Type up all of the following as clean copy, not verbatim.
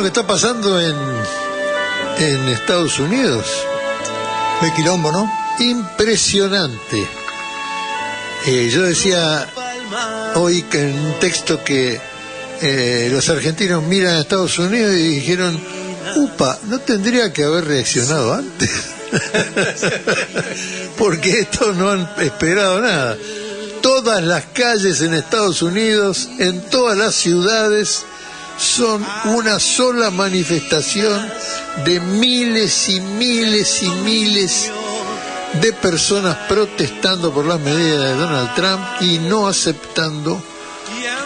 que está pasando en Estados Unidos? Qué quilombo, ¿no? Impresionante. Yo decía hoy que en un texto que los argentinos miran a Estados Unidos y dijeron, upa, no tendría que haber reaccionado antes. Porque estos no han esperado nada. Todas las calles en Estados Unidos, en todas las ciudades, son una sola manifestación de miles y miles y miles de personas protestando por las medidas de Donald Trump y no aceptando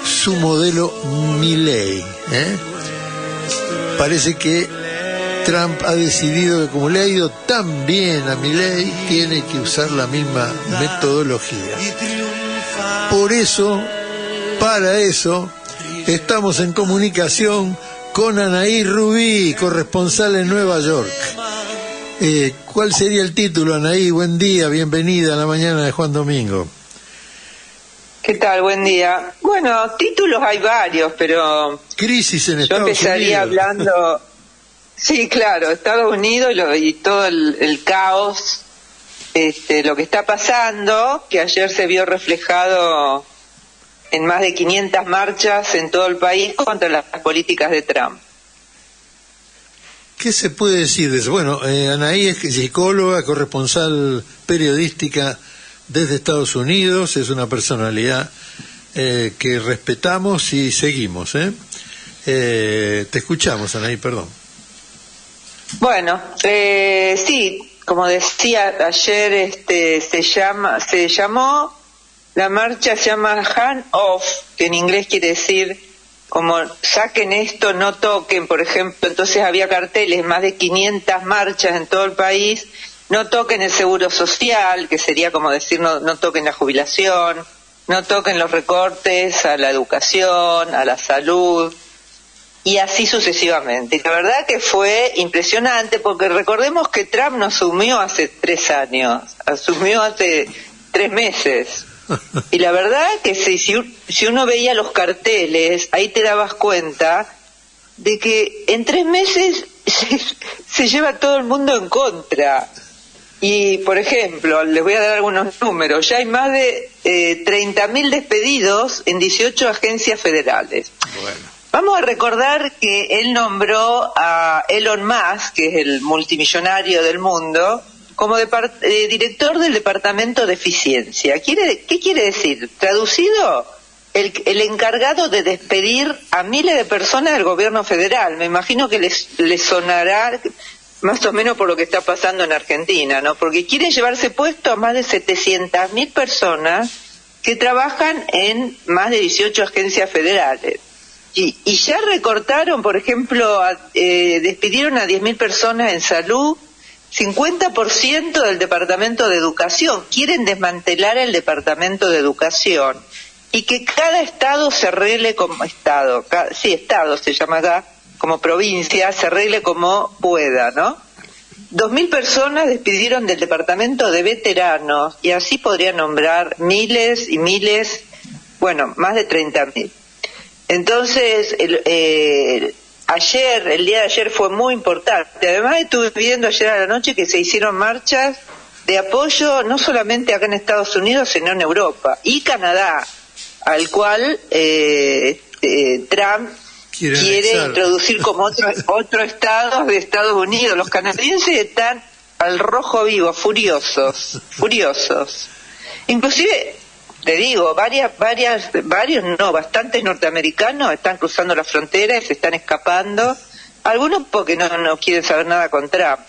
su modelo Milley. Parece que Trump ha decidido que como le ha ido tan bien a Milley, tiene que usar la misma metodología. Por eso, para eso, estamos en comunicación con Anaí Rubí, corresponsal en Nueva York. ¿Cuál sería el título, Anaí? Buen día, bienvenida a la mañana de Juan Domingo. ¿Qué tal? Buen día. Bueno, títulos hay varios, pero crisis en Estados Unidos. Yo empezaría hablando, sí, claro, Estados Unidos y todo el caos, lo que está pasando, que ayer se vio reflejado en más de 500 marchas en todo el país contra las políticas de Trump. ¿Qué se puede decir de eso? Bueno, Anaí es psicóloga, corresponsal periodística desde Estados Unidos, es una personalidad que respetamos y seguimos. Te escuchamos, Anaí, perdón. Bueno, sí, como decía ayer, se llamó, la marcha se llama Hand Off, que en inglés quiere decir como saquen esto, no toquen, por ejemplo. Entonces había carteles, más de 500 marchas en todo el país, no toquen el seguro social, que sería como decir no toquen la jubilación, no toquen los recortes a la educación, a la salud, y así sucesivamente. Y la verdad que fue impresionante, porque recordemos que Trump no asumió hace 3 años, asumió hace 3 meses. Y la verdad que si uno veía los carteles, ahí te dabas cuenta de que en 3 meses se lleva todo el mundo en contra. Y, por ejemplo, les voy a dar algunos números. Ya hay más de 30.000 despedidos en 18 agencias federales. Bueno. Vamos a recordar que él nombró a Elon Musk, que es el multimillonario del mundo, como director del Departamento de Eficiencia. ¿Qué quiere decir? Traducido, el encargado de despedir a miles de personas del gobierno federal. Me imagino que les sonará más o menos por lo que está pasando en Argentina, ¿no? Porque quiere llevarse puesto a más de 700.000 personas que trabajan en más de 18 agencias federales. Y ya recortaron, por ejemplo, despidieron a 10.000 personas en salud, 50% del Departamento de Educación. Quieren desmantelar el Departamento de Educación y que cada estado se arregle como estado. Estado se llama acá, como provincia, se arregle como pueda, ¿no? 2.000 personas despidieron del Departamento de Veteranos, y así podría nombrar miles y miles, bueno, más de 30.000. Entonces, el día de ayer fue muy importante. Además, estuve viendo ayer a la noche que se hicieron marchas de apoyo no solamente acá en Estados Unidos, sino en Europa y Canadá, al cual Trump quiere introducir como otro estado de Estados Unidos. Los canadienses están al rojo vivo, furiosos. Inclusive, te digo, bastantes norteamericanos están cruzando la frontera y se están escapando. Algunos porque no quieren saber nada con Trump.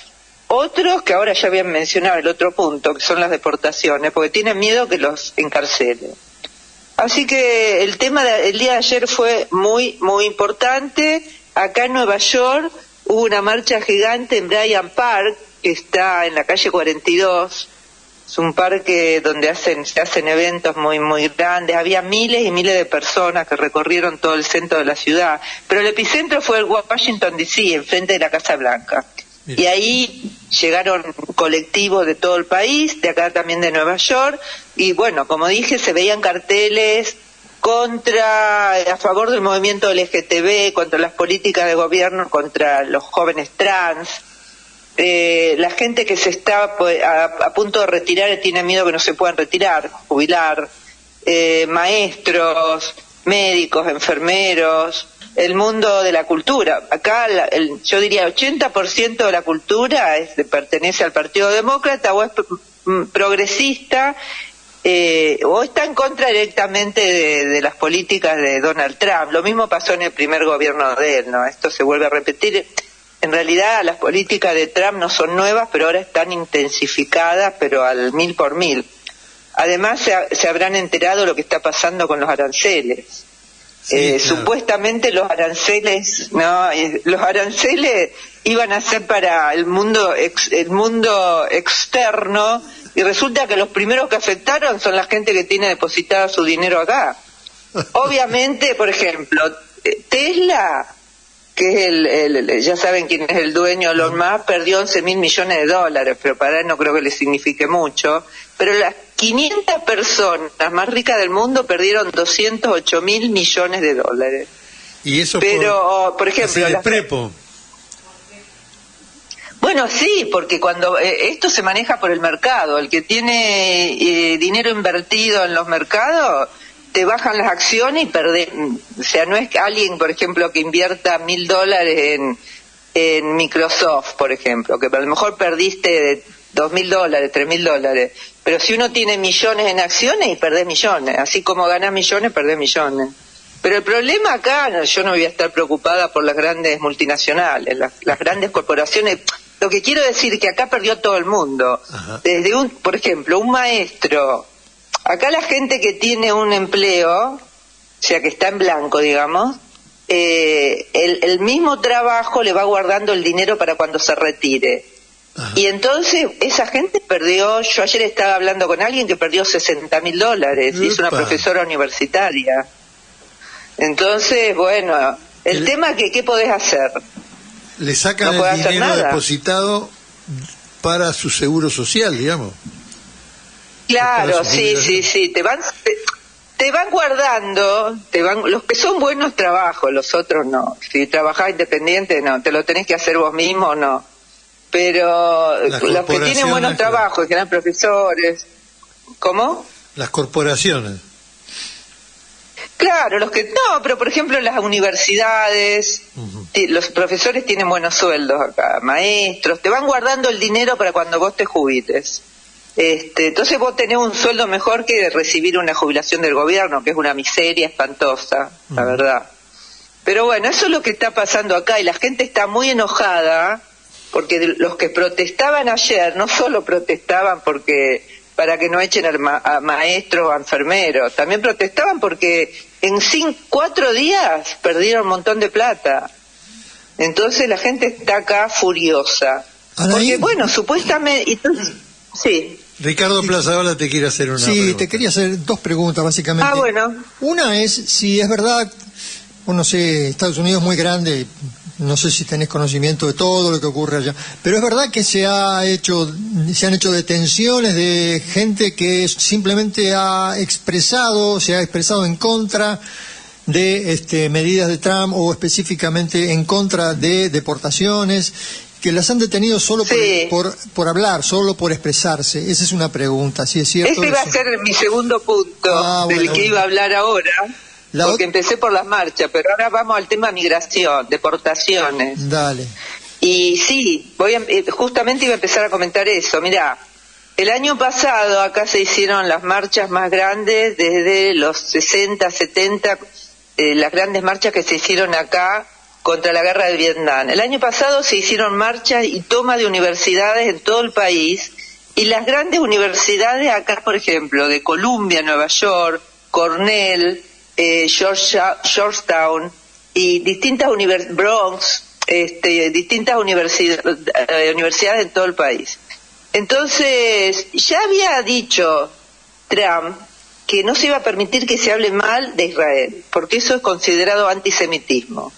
Otros que ahora ya habían mencionado el otro punto, que son las deportaciones, porque tienen miedo que los encarcelen. Así que el tema del día de ayer fue muy, muy importante. Acá en Nueva York hubo una marcha gigante en Bryant Park, que está en la calle 42. Es un parque donde se hacen eventos muy, muy grandes. Había miles y miles de personas que recorrieron todo el centro de la ciudad. Pero el epicentro fue el Washington D.C., enfrente de la Casa Blanca. Y ahí llegaron colectivos de todo el país, de acá también de Nueva York, y bueno, como dije, se veían carteles a favor del movimiento LGTB, contra las políticas de gobierno, contra los jóvenes trans. La gente que se está a punto de retirar tiene miedo que no se puedan retirar, jubilar, maestros, médicos, enfermeros, el mundo de la cultura. Acá yo diría 80% de la cultura pertenece al Partido Demócrata o es progresista, o está en contra directamente de las políticas de Donald Trump. Lo mismo pasó en el primer gobierno de él, ¿no? Esto se vuelve a repetir. En realidad las políticas de Trump no son nuevas, pero ahora están intensificadas, pero al 1000 por 1000. Además se habrán enterado lo que está pasando con los aranceles. Sí, claro. Supuestamente los aranceles iban a ser para el mundo externo, y resulta que los primeros que afectaron son la gente que tiene depositado su dinero acá. Obviamente, por ejemplo, Tesla, que es ya saben quién es el dueño, Elon Musk, perdió $11.000 millones, pero para él no creo que le signifique mucho. Pero las 500 personas más ricas del mundo perdieron $208.000 millones. Y eso por ejemplo, el prepo. Bueno, sí, porque cuando esto se maneja por el mercado, el que tiene dinero invertido en los mercados, te bajan las acciones y perdés. O sea, no es alguien, por ejemplo, que invierta $1.000 en Microsoft, por ejemplo, que a lo mejor perdiste $2.000, $3.000, pero si uno tiene millones en acciones y perdés millones, así como ganás millones, perdés millones. Pero el problema acá, yo no voy a estar preocupada por las grandes multinacionales, las grandes corporaciones. Lo que quiero decir es que acá perdió todo el mundo. Ajá. Desde por ejemplo, un maestro. Acá la gente que tiene un empleo, o sea, que está en blanco, digamos, el mismo trabajo le va guardando el dinero para cuando se retire. Ajá. Y entonces esa gente perdió. Yo ayer estaba hablando con alguien que perdió $60.000, y es una profesora universitaria. Entonces, bueno, el tema que ¿qué podés hacer? Le sacan el dinero depositado para su seguro social, digamos. Claro, sí. Te van guardando, los que son buenos trabajos, los otros no. Si trabajás independiente, no, te lo tenés que hacer vos mismo, no. Pero los que tienen buenos trabajos, que eran profesores, ¿cómo? Las corporaciones. Claro, pero por ejemplo las universidades, los profesores tienen buenos sueldos acá, maestros, te van guardando el dinero para cuando vos te jubiles. Entonces vos tenés un sueldo mejor que recibir una jubilación del gobierno, que es una miseria espantosa, la verdad. Pero bueno, eso es lo que está pasando acá, y la gente está muy enojada, porque los que protestaban ayer no solo protestaban para que no echen a maestros o a enfermeros, también protestaban porque en 4 días perdieron un montón de plata. Entonces la gente está acá furiosa. Porque bueno, supuestamente... sí. Ricardo Plazaola te quiere hacer una pregunta. Sí, te quería hacer 2 preguntas básicamente. Bueno. Una es si es verdad, no sé, Estados Unidos es muy grande, no sé si tenés conocimiento de todo lo que ocurre allá, pero es verdad que se han hecho detenciones de gente que simplemente se ha expresado en contra de medidas de Trump, o específicamente en contra de deportaciones, que las han detenido solo por hablar, solo por expresarse. Esa es una pregunta, ¿sí es cierto? Ese iba a ser mi segundo punto, del que iba a hablar ahora. Porque empecé por las marchas, pero ahora vamos al tema migración, deportaciones. Dale. Y sí, justamente iba a empezar a comentar eso. Mirá, el año pasado acá se hicieron las marchas más grandes desde los 60, 70, las grandes marchas que se hicieron acá contra la guerra de Vietnam. El año pasado se hicieron marchas y toma de universidades en todo el país, y las grandes universidades acá, por ejemplo, de Columbia, Nueva York, Cornell, Georgetown y distintas Bronx, distintas universidades en todo el país. Entonces, ya había dicho Trump que no se iba a permitir que se hable mal de Israel, porque eso es considerado antisemitismo.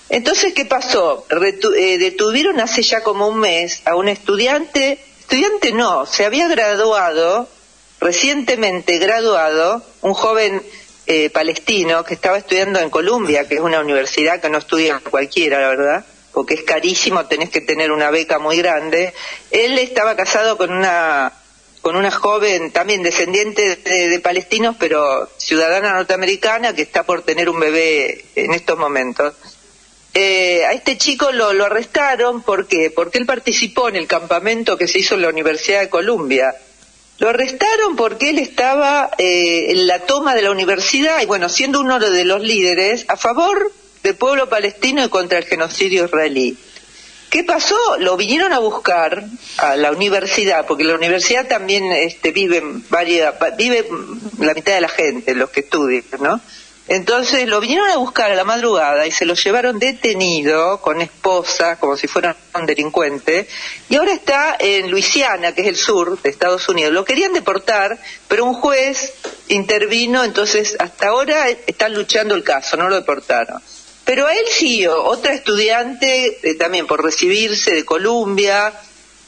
Entonces, ¿qué pasó? Detuvieron hace ya como un mes a un estudiante no, se había recientemente graduado, un joven palestino que estaba estudiando en Columbia, que es una universidad que no estudia cualquiera, la verdad, porque es carísimo, tenés que tener una beca muy grande. Él estaba casado con una joven, también descendiente de palestinos, pero ciudadana norteamericana, que está por tener un bebé en estos momentos. A este chico lo arrestaron, ¿por qué? Porque él participó en el campamento que se hizo en la Universidad de Columbia. Lo arrestaron porque él estaba en la toma de la universidad y, bueno, siendo uno de los líderes a favor del pueblo palestino y contra el genocidio israelí. ¿Qué pasó? Lo vinieron a buscar a la universidad, porque la universidad también vive la mitad de la gente, los que estudian, ¿no? Entonces lo vinieron a buscar a la madrugada y se lo llevaron detenido con esposa, como si fuera un delincuente, y ahora está en Luisiana, que es el sur de Estados Unidos. Lo querían deportar, pero un juez intervino, entonces hasta ahora están luchando el caso, no lo deportaron. Pero a él siguió otra estudiante, también por recibirse, de Columbia,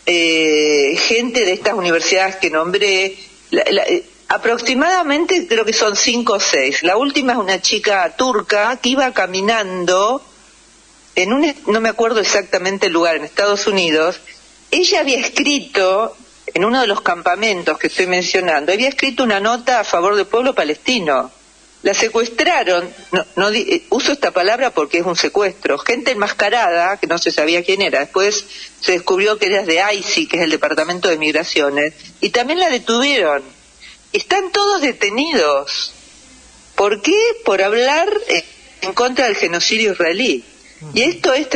gente de estas universidades que nombré, aproximadamente creo que son 5 o 6. La última es una chica turca que iba caminando en no me acuerdo exactamente el lugar, en Estados Unidos. Ella había escrito, en uno de los campamentos que estoy mencionando, había escrito una nota a favor del pueblo palestino. La secuestraron, uso esta palabra porque es un secuestro, gente enmascarada, que no se sabía quién era, después se descubrió que era de ICI, que es el Departamento de Migraciones, y también la detuvieron. Están todos detenidos. ¿Por qué? Por hablar en contra del genocidio israelí. Y esto es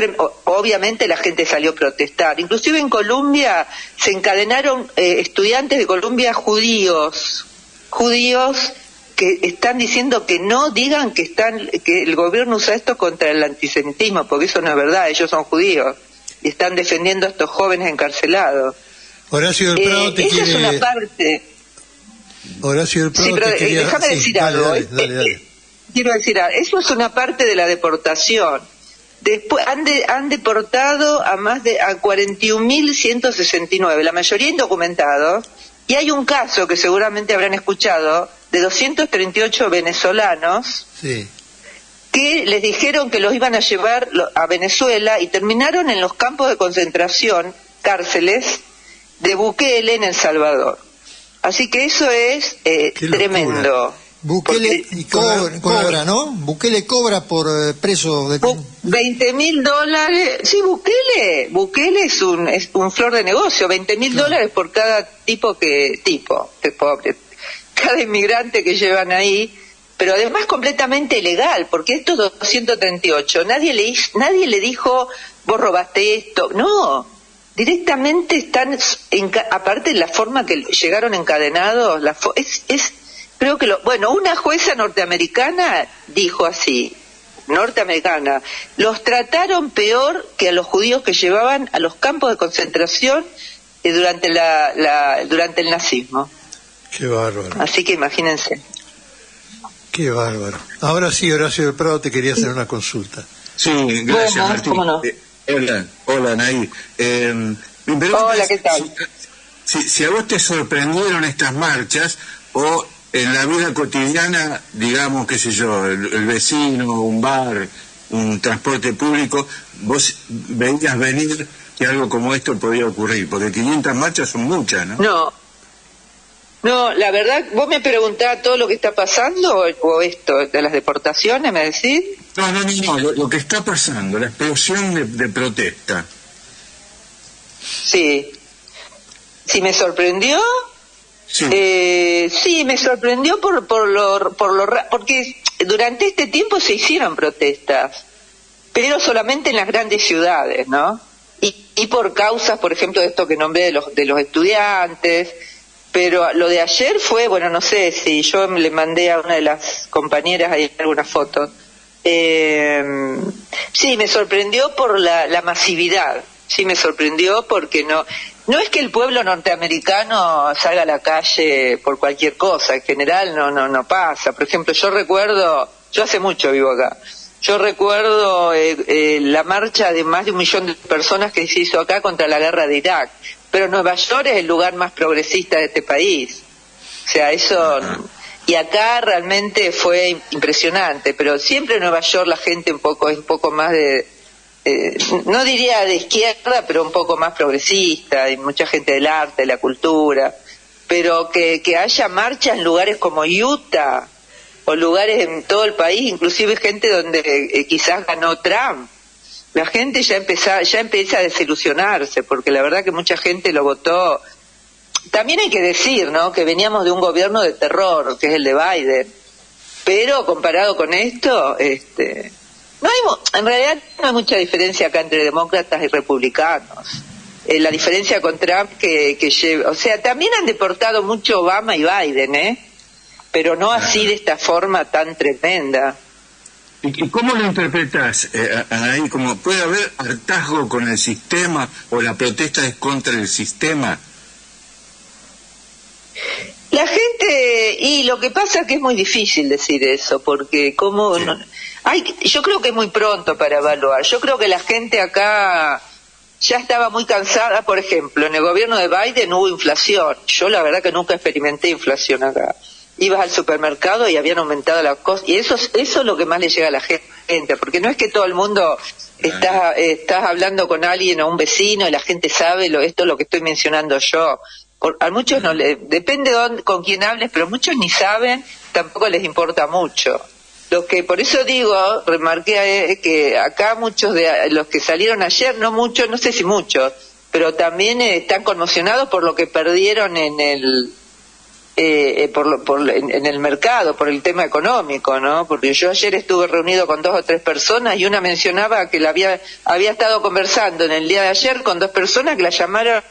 obviamente la gente salió a protestar. Inclusive en Colombia se encadenaron estudiantes de Colombia judíos que están diciendo que no digan que el gobierno usa esto contra el antisemitismo, porque eso no es verdad, ellos son judíos y están defendiendo a estos jóvenes encarcelados. Horacio del Prado te quiere... Esa es una parte. Horacio del Prado sí, pero te quería... déjame decir algo. Dale. Quiero decir, eso es una parte de la deportación. Después han deportado a 41.169, la mayoría indocumentados, y hay un caso que seguramente habrán escuchado de 238 venezolanos que les dijeron que los iban a llevar a Venezuela y terminaron en los campos de concentración, cárceles de Bukele en El Salvador. Así que eso es tremendo. Bukele cobra, ¿no? Bukele cobra por preso de... $20.000. Sí, Bukele es un flor de negocio. $20.000 por cada tipo que pobre. Cada inmigrante que llevan ahí, pero además completamente ilegal, porque estos 238, nadie le dijo, vos robaste esto. No, directamente están, aparte de la forma que llegaron encadenados, creo que una jueza norteamericana dijo así, los trataron peor que a los judíos que llevaban a los campos de concentración durante el nazismo. Qué bárbaro. Así que imagínense. Qué bárbaro. Ahora sí, Horacio del Prado te quería hacer una consulta. Sí, gracias, bueno, Martín. ¿cómo no? Hola, Anaí. Hola, ¿qué tal? Si a vos te sorprendieron estas marchas, o en la vida cotidiana, digamos, qué sé yo, el vecino, un bar, un transporte público, vos veías venir que algo como esto podía ocurrir, porque 500 marchas son muchas, ¿no? No, la verdad, vos me preguntás todo lo que está pasando o esto, de las deportaciones, ¿me decís? No, lo que está pasando, la explosión de protesta. Sí. ¿Sí me sorprendió? Sí. Sí, me sorprendió porque durante este tiempo se hicieron protestas, pero solamente en las grandes ciudades, ¿no? Y por causas, por ejemplo, de esto que nombré de los estudiantes. Pero lo de ayer fue, no sé si yo le mandé a una de las compañeras ahí algunas fotos. Sí, me sorprendió por la masividad. Sí, me sorprendió porque no es que el pueblo norteamericano salga a la calle por cualquier cosa. En general no pasa. Por ejemplo, yo hace mucho vivo acá. Yo recuerdo la marcha de más de 1 millón de personas que se hizo acá contra la guerra de Irak. Pero Nueva York es el lugar más progresista de este país. O sea, eso Y acá realmente fue impresionante, pero siempre en Nueva York la gente es un poco más no diría de izquierda, pero un poco más progresista, y mucha gente del arte, de la cultura, pero que haya marchas en lugares como Utah, o lugares en todo el país, inclusive gente donde quizás ganó Trump, la gente ya empieza a desilusionarse, porque la verdad que mucha gente lo votó. También hay que decir, ¿no?, que veníamos de un gobierno de terror, que es el de Biden, pero comparado con esto, en realidad no hay mucha diferencia acá entre demócratas y republicanos. La diferencia con Trump o sea, también han deportado mucho Obama y Biden, pero no así de esta forma tan tremenda. ¿Y cómo lo interpretás, Anaí? ¿Cómo puede haber hartazgo con el sistema o la protesta es contra el sistema? La gente, y lo que pasa es que es muy difícil decir eso, porque yo creo que es muy pronto para evaluar. Yo creo que la gente acá ya estaba muy cansada. Por ejemplo, en el gobierno de Biden hubo inflación. Yo la verdad que nunca experimenté inflación acá. Ibas al supermercado y habían aumentado las cosas, y eso es lo que más le llega a la gente, porque no es que todo el mundo estás hablando con alguien o un vecino y la gente sabe esto es lo que estoy mencionando yo. A muchos no depende con quién hables, pero muchos ni saben, tampoco les importa mucho. Por eso digo, remarqué que acá muchos de los que salieron ayer, no muchos, no sé si muchos, pero también están conmocionados por lo que perdieron en el mercado, por el tema económico, ¿no? Porque yo ayer estuve reunido con 2 o 3 personas y una mencionaba que había estado conversando en el día de ayer con 2 personas que la llamaron,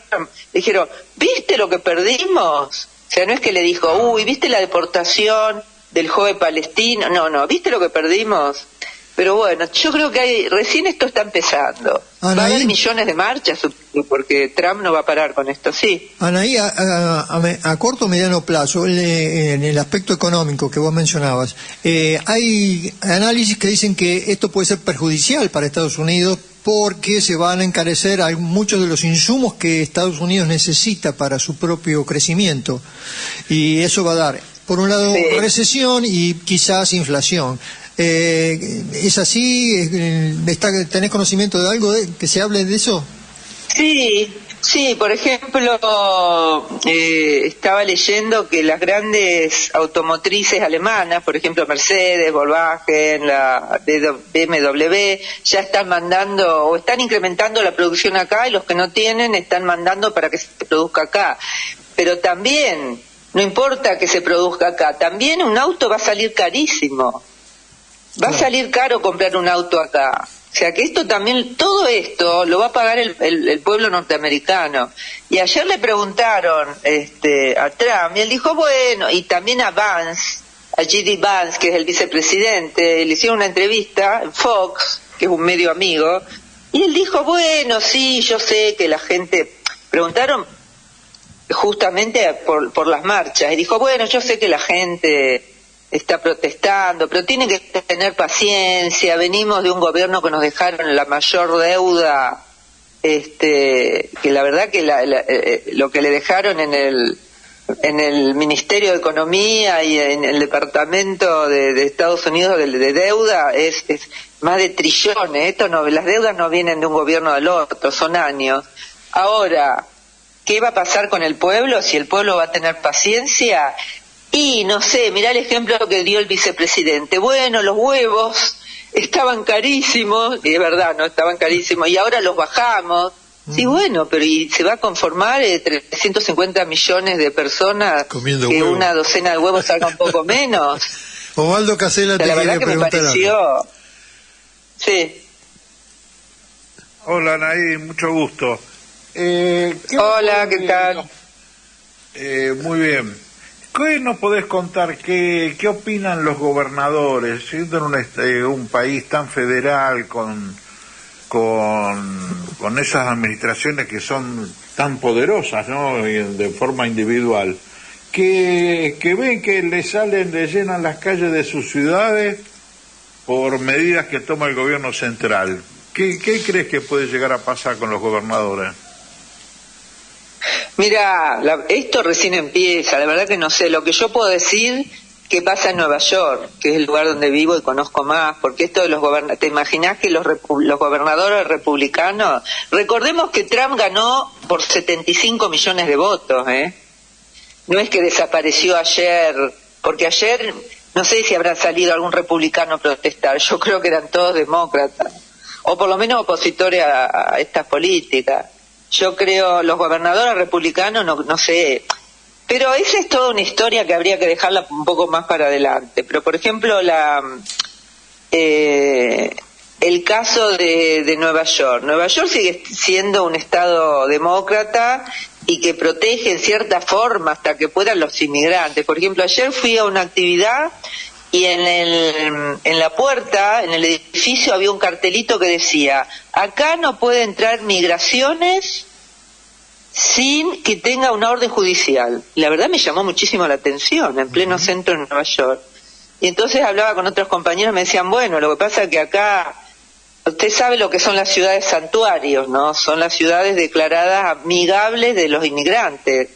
dijeron, ¿viste lo que perdimos? O sea, no es que le dijo, uy, ¿viste la deportación del joven palestino? No, ¿viste lo que perdimos? Pero bueno, yo creo que recién esto está empezando. Anaí, va a haber millones de marchas, porque Trump no va a parar con esto, sí. Anaí, a corto o mediano plazo, en el aspecto económico que vos mencionabas, hay análisis que dicen que esto puede ser perjudicial para Estados Unidos porque se van a encarecer muchos de los insumos que Estados Unidos necesita para su propio crecimiento. Y eso va a dar, por un lado, recesión y quizás inflación. ¿Es así? ¿Tenés conocimiento de algo que se hable de eso? Sí, por ejemplo, estaba leyendo que las grandes automotrices alemanas, por ejemplo Mercedes, Volkswagen, la BMW, ya están mandando o están incrementando la producción acá, y los que no tienen están mandando para que se produzca acá. Pero también, no importa que se produzca acá, también un auto va a salir carísimo. Va a salir caro comprar un auto acá. O sea que esto también, todo esto lo va a pagar el pueblo norteamericano. Y ayer le preguntaron a Trump, y él dijo, bueno, y también a J.D. Vance, que es el vicepresidente, le hicieron una entrevista en Fox, que es un medio amigo, y él dijo, bueno, sí, yo sé que la gente... Preguntaron justamente por las marchas, y dijo, bueno, yo sé que la gente está protestando, pero tienen que tener paciencia, venimos de un gobierno que nos dejaron la mayor deuda, que la verdad que lo que le dejaron en el Ministerio de Economía y en el Departamento de Estados Unidos de deuda es más de trillones. Las deudas no vienen de un gobierno al otro, son años. Ahora, ¿qué va a pasar con el pueblo? Si el pueblo va a tener paciencia. Y no sé, mirá el ejemplo que dio el vicepresidente. Bueno, los huevos estaban carísimos, y es verdad, no estaban carísimos, y ahora los bajamos. Sí, bueno, pero ¿y se va a conformar 350 millones de personas comiendo que huevo? Una docena de huevos salga un poco menos? Osvaldo Casella te la quiere verdad que me preguntar pareció... algo. Sí. Hola, Anaí, mucho gusto. Hola, ¿qué tal? Muy bien. ¿Qué nos podés contar? ¿Qué opinan los gobernadores? Siendo en un país tan federal, con esas administraciones que son tan poderosas, ¿no?, de forma individual, que ven que le llenan las calles de sus ciudades por medidas que toma el gobierno central. ¿Qué crees que puede llegar a pasar con los gobernadores? Mira, esto recién empieza, la verdad que no sé. Lo que yo puedo decir qué pasa en Nueva York, que es el lugar donde vivo y conozco más, porque esto de los gobernadores, ¿te imaginás que los gobernadores republicanos, recordemos que Trump ganó por 75 millones de votos, no es que desapareció ayer, porque ayer no sé si habrá salido algún republicano a protestar, yo creo que eran todos demócratas, o por lo menos opositores a estas políticas. Yo creo, los gobernadores republicanos, no sé, pero esa es toda una historia que habría que dejarla un poco más para adelante. Pero, por ejemplo, el caso de Nueva York. Nueva York sigue siendo un estado demócrata y que protege en cierta forma hasta que puedan los inmigrantes. Por ejemplo, ayer fui a una actividad y en la puerta, en el edificio, había un cartelito que decía: acá no puede entrar migraciones sin que tenga una orden judicial. La verdad me llamó muchísimo la atención, en pleno centro de Nueva York. Y entonces hablaba con otros compañeros, me decían, bueno, lo que pasa es que acá, usted sabe lo que son las ciudades santuarios, ¿no? Son las ciudades declaradas amigables de los inmigrantes.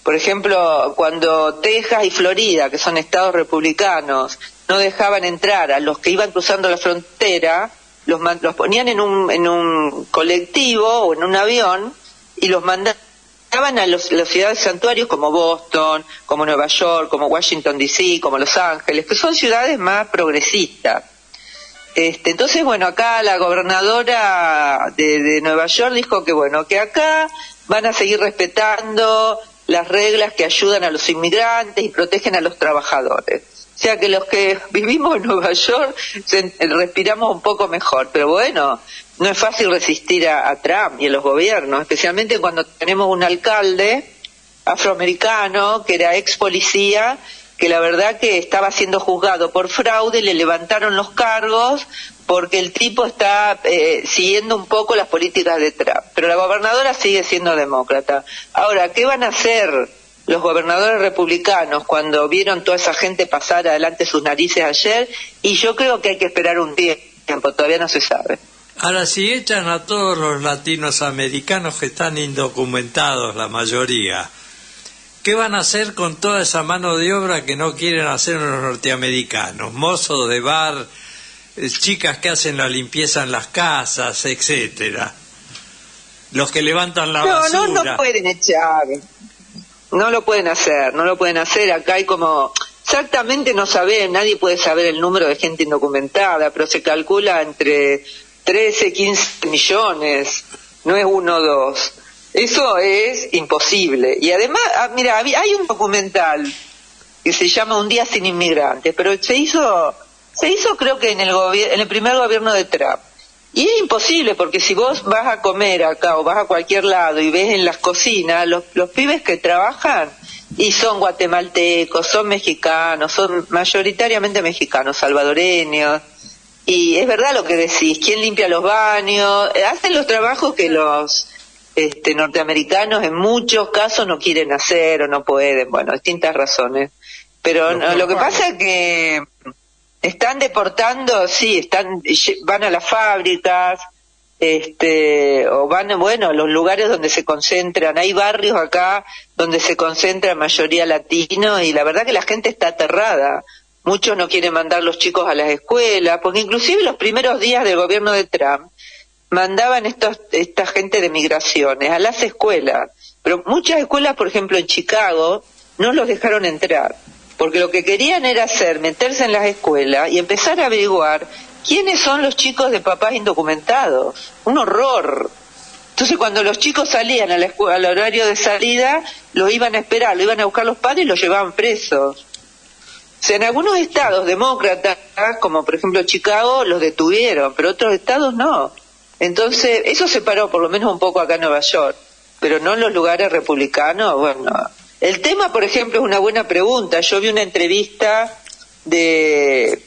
Por ejemplo, cuando Texas y Florida, que son estados republicanos, no dejaban entrar a los que iban cruzando la frontera, los ponían en un colectivo o en un avión y los mandaban a las ciudades santuarios como Boston, como Nueva York, como Washington D.C., como Los Ángeles, que son ciudades más progresistas. Entonces, bueno, acá la gobernadora de Nueva York dijo que, bueno, que acá van a seguir respetando las reglas que ayudan a los inmigrantes y protegen a los trabajadores. O sea que los que vivimos en Nueva York respiramos un poco mejor, pero bueno, no es fácil resistir a Trump y a los gobiernos, especialmente cuando tenemos un alcalde afroamericano que era ex policía, que la verdad que estaba siendo juzgado por fraude, le levantaron los cargos porque el tipo está siguiendo un poco las políticas de Trump, pero la gobernadora sigue siendo demócrata. Ahora, ¿qué van a hacer los gobernadores republicanos cuando vieron toda esa gente pasar adelante sus narices ayer? Y yo creo que hay que esperar un tiempo, todavía no se sabe. Ahora, si echan a todos los latinoamericanos que están indocumentados, la mayoría, ¿qué van a hacer con toda esa mano de obra que no quieren hacer los norteamericanos? Mozos de bar, chicas que hacen la limpieza en las casas, etcétera. Los que levantan la basura. No pueden echar. No lo pueden hacer. Acá hay como... Exactamente no saben, nadie puede saber el número de gente indocumentada, pero se calcula entre 13, 15 millones, no es 1 o 2. Eso es imposible. Y además, mira, hay un documental que se llama Un día sin inmigrantes, pero se hizo creo que en el primer gobierno de Trump. Y es imposible, porque si vos vas a comer acá o vas a cualquier lado y ves en las cocinas, los pibes que trabajan y son guatemaltecos, son mexicanos, son mayoritariamente mexicanos, salvadoreños. Y es verdad lo que decís, ¿quién limpia los baños? Hacen los trabajos que los norteamericanos en muchos casos no quieren hacer o no pueden, bueno, distintas razones. Pero lo que pasa es que están deportando, sí, van a las fábricas, o van, bueno, a los lugares donde se concentran. Hay barrios acá donde se concentra mayoría latino y la verdad que la gente está aterrada. Muchos no quieren mandar los chicos a las escuelas, porque inclusive los primeros días del gobierno de Trump mandaban esta gente de migraciones a las escuelas, pero muchas escuelas, por ejemplo en Chicago, no los dejaron entrar, porque lo que querían era meterse en las escuelas y empezar a averiguar quiénes son los chicos de papás indocumentados. Un horror. Entonces cuando los chicos salían a la escuela, al horario de salida, los iban a esperar, lo iban a buscar los padres y los llevaban presos. O sea, en algunos estados demócratas, como por ejemplo Chicago, los detuvieron, pero otros estados no. Entonces, eso se paró por lo menos un poco acá en Nueva York, pero no en los lugares republicanos. Bueno, el tema, por ejemplo, es una buena pregunta. Yo vi una entrevista de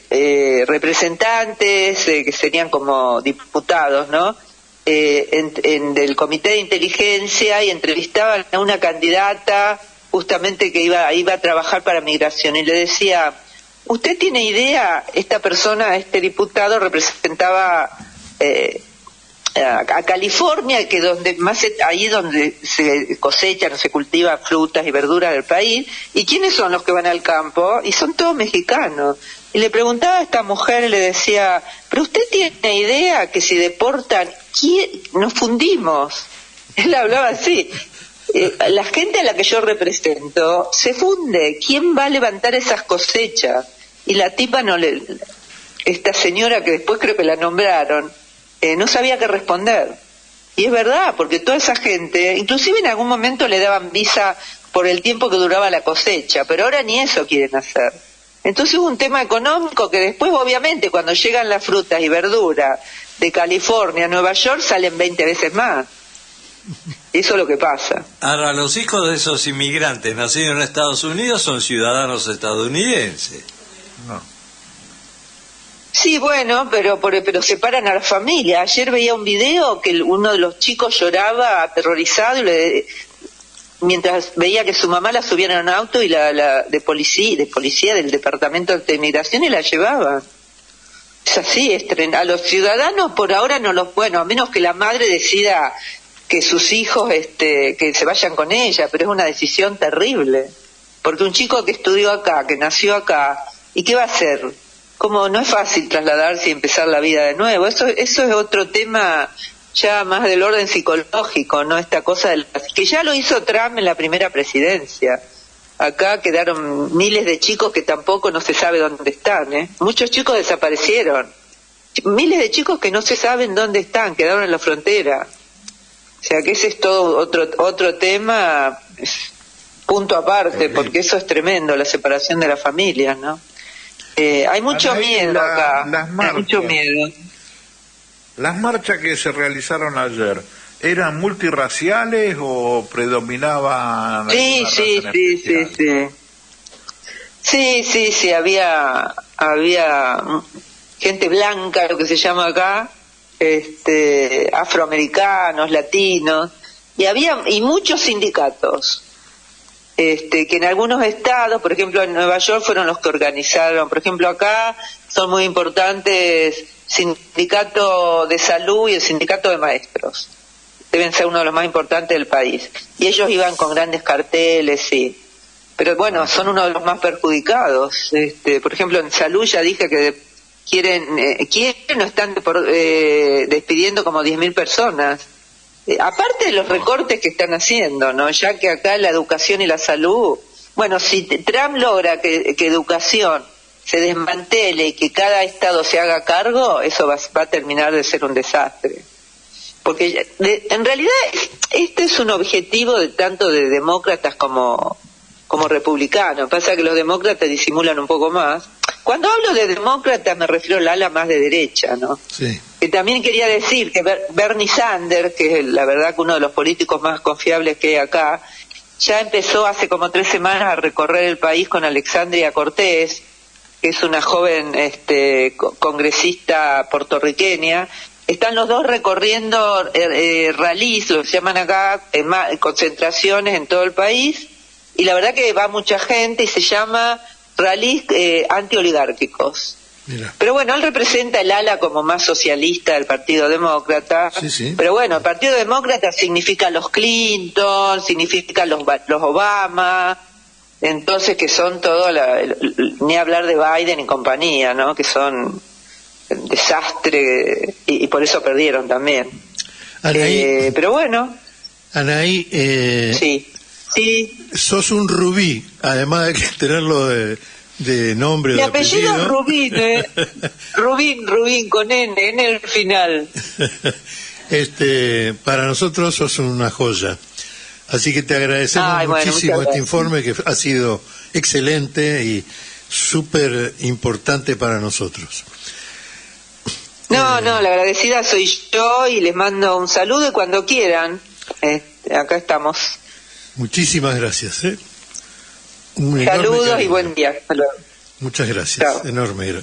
representantes que serían como diputados, ¿no? Del Comité de Inteligencia, y entrevistaban a una candidata justamente que iba a trabajar para migración, y le decía, ¿usted tiene idea? Esta persona, este diputado representaba a California, que donde más ahí donde se cosechan o se cultivan frutas y verduras del país. ¿Y quiénes son los que van al campo? Y son todos mexicanos. Y le preguntaba a esta mujer, le decía, pero usted tiene idea que si deportan, ¿quién? Nos fundimos. Él hablaba así. La gente a la que yo represento se funde. ¿Quién va a levantar esas cosechas? Y la tipa esta señora que después creo que la nombraron, no sabía qué responder. Y es verdad, porque toda esa gente, inclusive en algún momento le daban visa por el tiempo que duraba la cosecha, pero ahora ni eso quieren hacer. Entonces hubo un tema económico que después, obviamente, cuando llegan las frutas y verduras de California a Nueva York, salen 20 veces más. Eso es lo que pasa. Ahora, los hijos de esos inmigrantes nacidos en Estados Unidos son ciudadanos estadounidenses. No. Sí, bueno, pero separan a la familia. Ayer veía un video que uno de los chicos lloraba aterrorizado y mientras veía que su mamá la subían en un auto y la de policía del departamento de inmigración y la llevaban. Es así, a los ciudadanos por ahora no los, bueno, a menos que la madre decida que sus hijos que se vayan con ella, pero es una decisión terrible, porque un chico que estudió acá, que nació acá, ¿y qué va a hacer? Como no es fácil trasladarse y empezar la vida de nuevo. Eso es otro tema ya más del orden psicológico, ¿no? Esta cosa que ya lo hizo Trump en la primera presidencia. Acá quedaron miles de chicos que tampoco no se sabe dónde están, ¿eh? Muchos chicos desaparecieron. Miles de chicos que no se saben dónde están, quedaron en la frontera. O sea que ese es todo otro tema, punto aparte, porque eso es tremendo, la separación de las familias, ¿no? Hay mucho miedo acá, hay mucho miedo. Las marchas que se realizaron ayer, ¿eran multirraciales o predominaban? Sí, había gente blanca, lo que se llama acá, afroamericanos, latinos, y muchos sindicatos. Que en algunos estados, por ejemplo en Nueva York, fueron los que organizaron. Por ejemplo acá son muy importantes sindicato de salud y el sindicato de maestros, deben ser uno de los más importantes del país, y ellos iban con grandes carteles, sí, pero bueno, son uno de los más perjudicados. Por ejemplo en salud ya dije que no están despidiendo como 10.000 personas. Aparte de los recortes que están haciendo, ¿no? Ya que acá la educación y la salud, bueno, si Trump logra que educación se desmantele y que cada estado se haga cargo, eso va a terminar de ser un desastre. Porque en realidad este es un objetivo tanto de demócratas como republicanos. Pasa que los demócratas disimulan un poco más. Cuando hablo de demócratas me refiero al ala más de derecha, ¿no? Sí. Que también quería decir que Bernie Sanders, que es la verdad que uno de los políticos más confiables que hay acá, ya empezó hace como 3 semanas a recorrer el país con Alexandria Cortés, que es una joven congresista puertorriqueña. Están los dos recorriendo rallies, lo que se llaman acá, concentraciones en todo el país, y la verdad que va mucha gente y se llama rallies antioligárquicos. Mira. Pero bueno, él representa el ala como más socialista del Partido Demócrata. Sí. Pero bueno, el Partido Demócrata significa los Clinton, significa los Obama, entonces que son todo, ni hablar de Biden y compañía, ¿no? Que son un desastre y por eso perdieron también. Anaí, pero bueno. Anaí, Sí. sos un rubí, además de que tenerlo de nombre. Mi apellido es Rubín, Rubín con N en el final. Para nosotros sos una joya. Así que te agradecemos muchísimo este informe, que ha sido excelente y súper importante para nosotros. No, la agradecida soy yo y les mando un saludo y cuando quieran, acá estamos. Muchísimas gracias. Saludos y buen día. Hasta luego. Muchas gracias. Chao. Enorme.